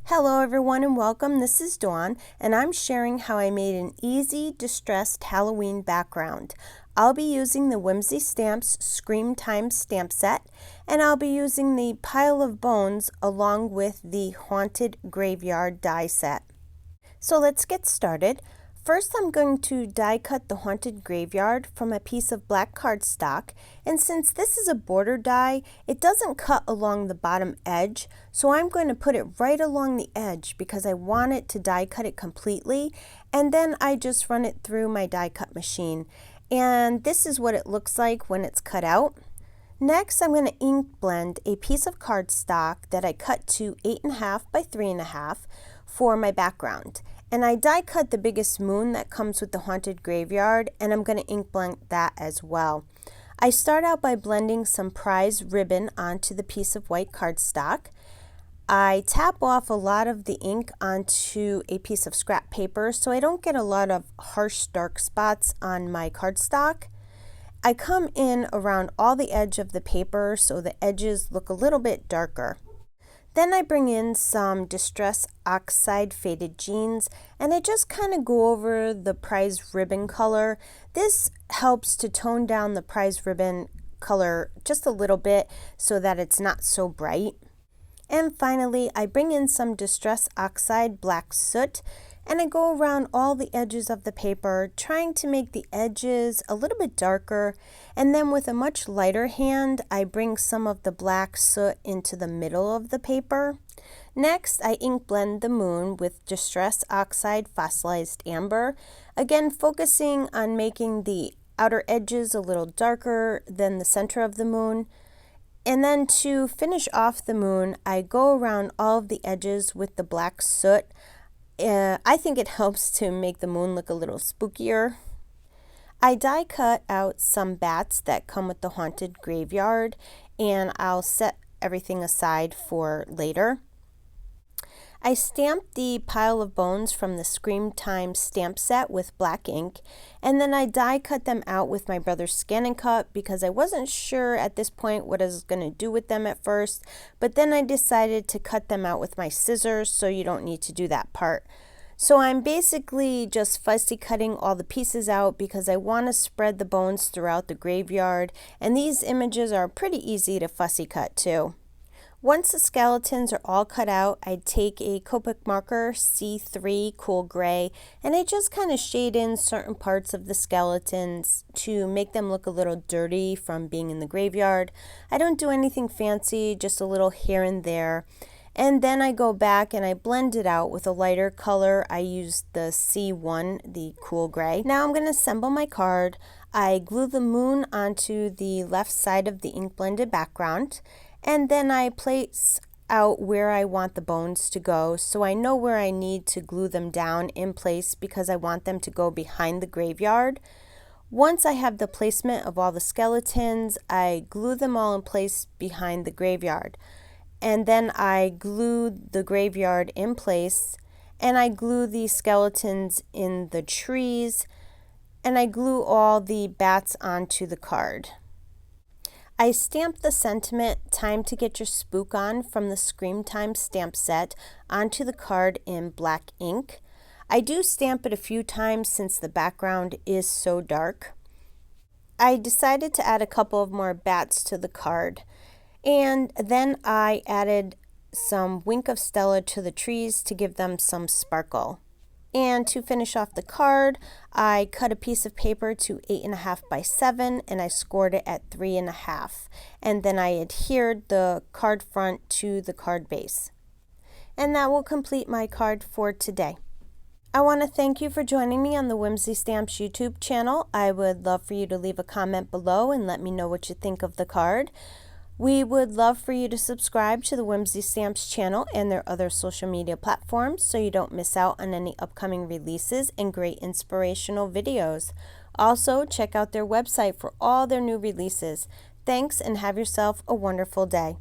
Hello everyone and welcome. This is Dawn and I'm sharing how I made an easy distressed Halloween background. I'll be using the Whimsy Stamps Scream Time stamp set and I'll be using the Pile of Bones along with the Haunted Graveyard die set. So let's get started. First, I'm going to die cut the Haunted Graveyard from a piece of black cardstock, and since this is a border die, it doesn't cut along the bottom edge, so I'm going to put it right along the edge because I want it to die cut it completely, and then I just run it through my die cut machine. And this is what it looks like when it's cut out. Next, I'm going to ink blend a piece of cardstock that I cut to 8.5 by 3.5 for my background. And I die cut the biggest moon that comes with the Haunted Graveyard, and I'm going to ink blend that as well. I start out by blending some prize ribbon onto the piece of white cardstock. I tap off a lot of the ink onto a piece of scrap paper so I don't get a lot of harsh dark spots on my cardstock. I come in around all the edge of the paper so the edges look a little bit darker. Then I bring in some Distress Oxide faded jeans and I just kind of go over the prize ribbon color. This helps to tone down the prize ribbon color just a little bit so that it's not so bright. And finally, I bring in some Distress Oxide black soot and I go around all the edges of the paper trying to make the edges a little bit darker, and then with a much lighter hand I bring some of the black soot into the middle of the paper. Next, I ink blend the moon with Distress Oxide Fossilized Amber, again focusing on making the outer edges a little darker than the center of the moon. And then to finish off the moon, I go around all of the edges with the black soot. I think it helps to make the moon look a little spookier. I die cut out some bats that come with the Haunted Graveyard, and I'll set everything aside for later. I stamped the Pile of Bones from the Scream Time stamp set with black ink, and then I die cut them out with my brother's Scan and Cut because I wasn't sure at this point what I was going to do with them at first, but then I decided to cut them out with my scissors, so you don't need to do that part. So I'm basically just fussy cutting all the pieces out because I want to spread the bones throughout the graveyard, and these images are pretty easy to fussy cut too. Once the skeletons are all cut out, I take a Copic marker C3 Cool Gray and I just kind of shade in certain parts of the skeletons to make them look a little dirty from being in the graveyard. I don't do anything fancy, just a little here and there. And then I go back and I blend it out with a lighter color. I use the C1, the Cool Gray. Now I'm going to assemble my card. I glue the moon onto the left side of the ink blended background. And then I place out where I want the bones to go, so I know where I need to glue them down in place because I want them to go behind the graveyard. Once I have the placement of all the skeletons, I glue them all in place behind the graveyard. And then I glue the graveyard in place, and I glue the skeletons in the trees, and I glue all the bats onto the card. I stamped the sentiment "Time to Get Your Spook On" from the Scream Time stamp set onto the card in black ink. I do stamp it a few times since the background is so dark. I decided to add a couple of more bats to the card, and then I added some Wink of Stella to the trees to give them some sparkle. And to finish off the card, I cut a piece of paper to 8.5 by 7 and I scored it at 3.5. And then I adhered the card front to the card base. And that will complete my card for today. I want to thank you for joining me on the Whimsy Stamps YouTube channel. I would love for you to leave a comment below and let me know what you think of the card. We would love for you to subscribe to the Whimsy Stamps channel and their other social media platforms so you don't miss out on any upcoming releases and great inspirational videos. Also, check out their website for all their new releases. Thanks and have yourself a wonderful day.